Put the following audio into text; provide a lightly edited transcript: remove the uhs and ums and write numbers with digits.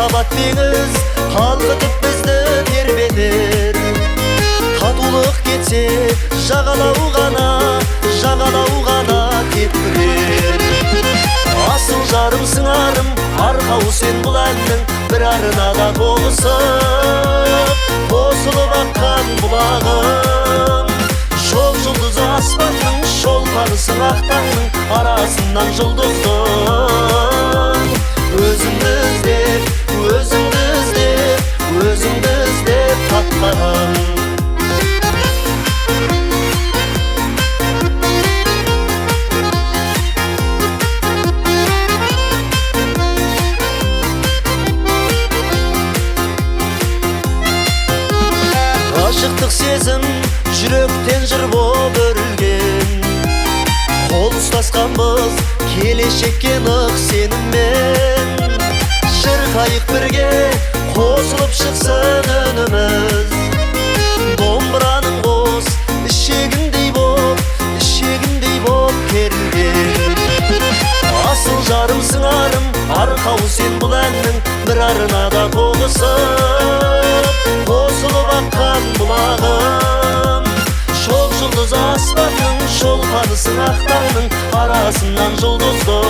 махаббат деңіз қалқытып бізді тербетер. Татулық кетсе жағалау ғана тепкілер. Асыл жарым сыңарым, арқау сен бұл әннің бір арнада тоғысып, қосылып аққан бұлағым. Шоқ жұлдыз аспанның, шолпанысың ақтаңның арасынан жұлдыздың. Өзіңді іздеп, өзіңді іздеп, өзіңді іздеп тапқаным. Ғашықтық сезім жүректен жыр боп өрілген. Қол ұстасқанбыз келешекке нық сеніммен. Шырқайық бірге қосылып шықсын үніміз. Домбыраның бос ішегіндей боп керілген. Асыл жарым сыңарым, арқау сен бұл әннің бір арнада тоғысып, қосылып аққан бұлағым. Шоқ жұлдыз аспанның, шолпанысың ақтаңның арасынан жұлдыздың.